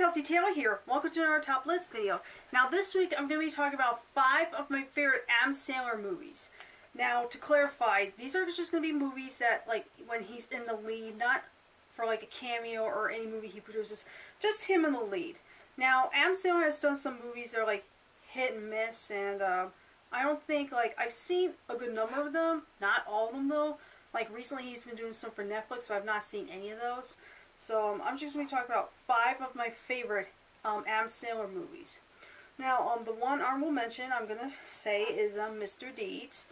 Kelsey Taylor here. Welcome to another top list video. Now this week I'm going to be talking about 5 of my favorite Adam Sandler movies. Now to clarify, these are just going to be movies that like when he's in the lead, not for like a cameo or any movie he produces, just him in the lead. Now Adam Sandler has done some movies that are like hit and miss, and I don't think like I've seen a good number of them, not all of them though. Like recently he's been doing some for Netflix, but I've not seen any of those. So I'm just going to talk about 5 of my favorite Adam Sandler movies. Now the one honorable mention I'm going to say is Mr. Deeds.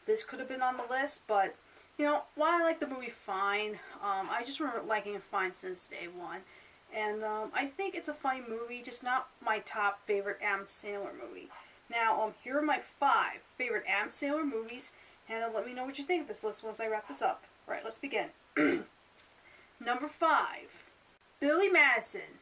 This could have been on the list, but you know, while I like the movie fine, I just remember liking it fine since day one. And I think it's a funny movie, just not my top favorite Adam Sandler movie. Now here are my 5 favorite Adam Sandler movies, and let me know what you think of this list once I wrap this up. Alright, let's begin. Number 5, Billy Madison.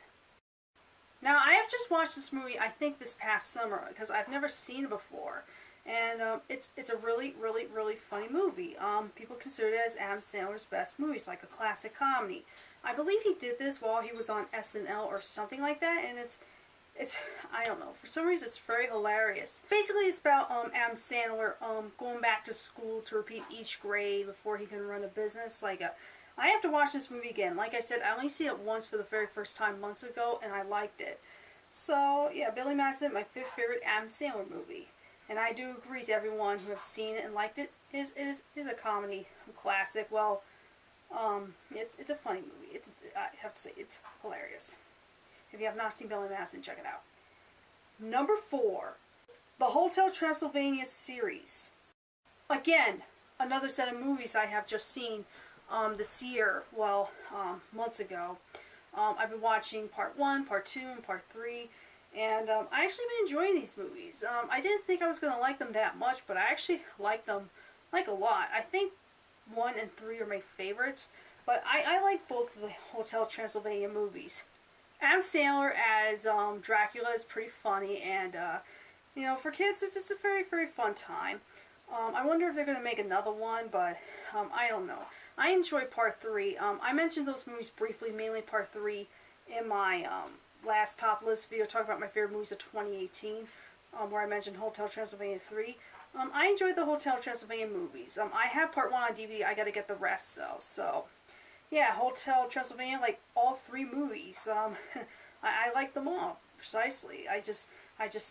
Now, I have just watched this movie, I think, this past summer, because I've never seen it before. And it's a really, really, really funny movie. People consider it as Adam Sandler's best movie. It's like a classic comedy. I believe he did this while he was on SNL or something like that, and it's I don't know, for some reason it's very hilarious. Basically it's about Adam Sandler going back to school to repeat each grade before he can run a business. I have to watch this movie again. Like I said, I only seen it once for the very first time months ago, and I liked it. So, yeah, Billy Madison, my 5th favorite Adam Sandler movie. And I do agree to everyone who has seen it and liked it. It is a comedy classic. Well, it's a funny movie. I have to say, it's hilarious. If you have not seen Billy Madison, check it out. Number 4, the Hotel Transylvania series. Again, another set of movies I have just seen this year, well, months ago. I've been watching part 1, part 2, and part 3, and I actually been enjoying these movies. I didn't think I was going to like them that much, but I actually like them like a lot. I think 1 and 3 are my favorites, but I like both of the Hotel Transylvania movies. Adam Sandler as Dracula is pretty funny, and you know, for kids it's a very, very fun time. I wonder if they're going to make another one, but I don't know. I enjoy part 3. I mentioned those movies briefly, mainly part 3, in my last top list video talking about my favorite movies of 2018, where I mentioned Hotel Transylvania 3. I enjoyed the Hotel Transylvania movies. I have part 1 on DVD. I got to get the rest though. So, yeah, Hotel Transylvania, like all 3 movies. I like them all precisely. I just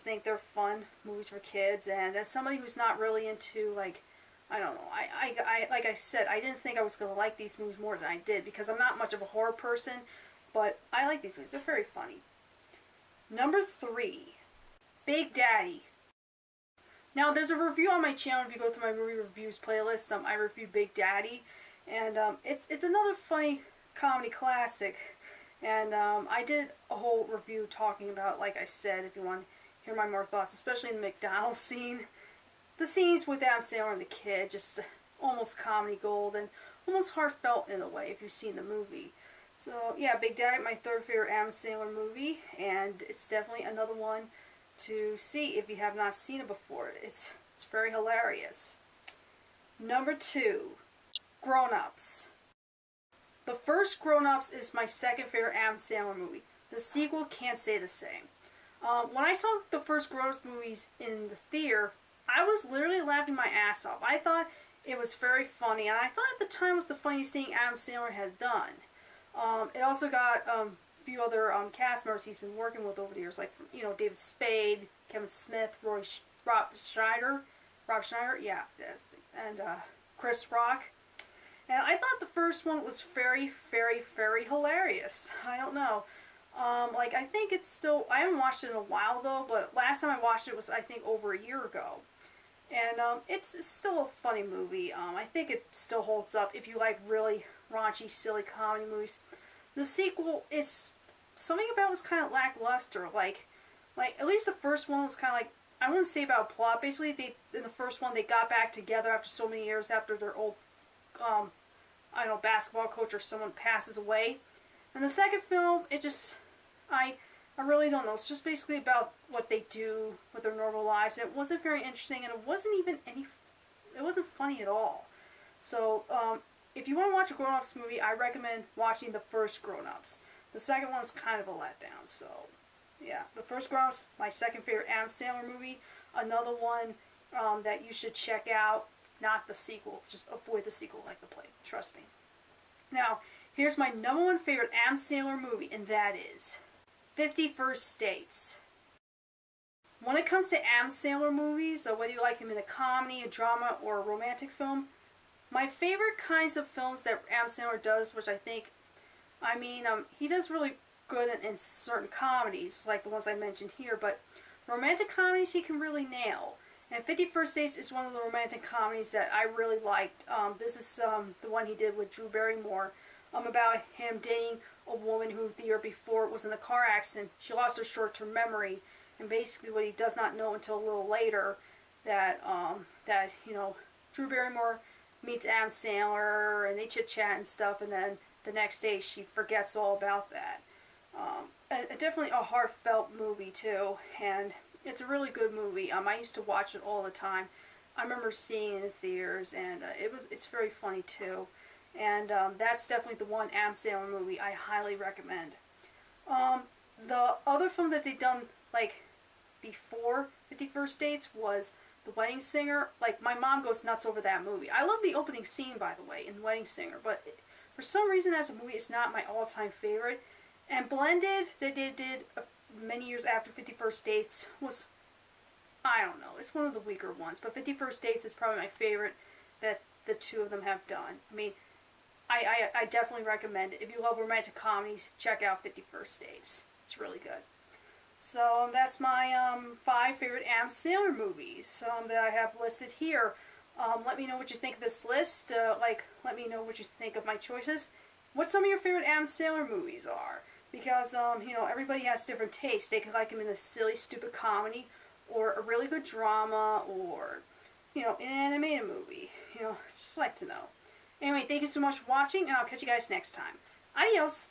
think they're fun movies for kids, and as somebody who's not really into, like, I don't know, I like I said, I didn't think I was going to like these movies more than I did, because I'm not much of a horror person, but I like these movies. They're very funny. Number 3, Big Daddy. Now, there's a review on my channel. If you go through my movie reviews playlist, I review Big Daddy, and it's another funny comedy classic. And I did a whole review talking about, like I said, if you want to hear my more thoughts, especially in the McDonald's scene. The scenes with Adam Sandler and the kid, just almost comedy gold and almost heartfelt in a way if you've seen the movie. So, yeah, Big Daddy, my 3rd favorite Adam Sandler movie, and it's definitely another one to see if you have not seen it before. It's very hilarious. Number 2, Grown Ups. The first Grown Ups is my 2nd favorite Adam Sandler movie. The sequel can't say the same. When I saw the first Grown Ups movies in the theater, I was literally laughing my ass off. I thought it was very funny, and I thought at the time it was the funniest thing Adam Sandler had done. It also got a few other cast members he's been working with over the years, like, you know, David Spade, Kevin Smith, Rob Schneider, yeah, and Chris Rock. And I thought the first one was very, very, very hilarious. I don't know. Like, I think it's still, I haven't watched it in a while though, but last time I watched it was, I think, over a year ago. And it's still a funny movie. I think it still holds up if you like really raunchy, silly comedy movies. The sequel is, something about it was kind of lackluster. Like at least the first one was kind of like, I wouldn't say about plot. Basically, in the first one, they got back together after so many years after their old, I don't know, basketball coach or someone passes away. And the second film, it just, I really don't know. It's just basically about what they do with their normal lives. It wasn't very interesting, and it wasn't even it wasn't funny at all. So, if you want to watch a Grown Ups movie, I recommend watching the first Grown Ups. The second one's kind of a letdown. So, yeah. The First Ground's my second favorite Adam Sandler movie. Another one that you should check out. Not the sequel. Just avoid the sequel like the plague. Trust me. Now, here's my number one favorite Adam Sandler movie, and that is 50 First Dates. When it comes to Adam Sandler movies, whether you like him in a comedy, a drama, or a romantic film, my favorite kinds of films that Adam Sandler does, which I think, he does really good in certain comedies, like the ones I mentioned here, but romantic comedies he can really nail. And 50 First Dates is one of the romantic comedies that I really liked. This is the one he did with Drew Barrymore, about him dating a woman who the year before was in a car accident. She lost her short-term memory, and basically what he does not know until a little later that Drew Barrymore meets Adam Sandler and they chit-chat and stuff, and then the next day she forgets all about that. Definitely a heartfelt movie too, and it's a really good movie. I used to watch it all the time. I remember seeing it in the theaters, and it's very funny too. And that's definitely the one Adam Sandler movie I highly recommend. The other film that they done like before 50 First Dates was The Wedding Singer. Like, my mom goes nuts over that movie. I love the opening scene, by the way, in The Wedding Singer, but for some reason as a movie it's not my all-time favorite. And Blended, that they did many years after 50 First Dates, was, I don't know, it's one of the weaker ones, but 50 First Dates is probably my favorite that the two of them have done. I definitely recommend it. If you love romantic comedies, check out 50 First Dates. It's really good. So that's my 5 favorite Adam Sandler movies that I have listed here. Let me know what you think of this list. Let me know what you think of my choices. What some of your favorite Adam Sandler movies are. Because, everybody has different tastes. They could like him in a silly, stupid comedy, or a really good drama, or, an animated movie. Just like to know. Anyway, thank you so much for watching, and I'll catch you guys next time. Adios!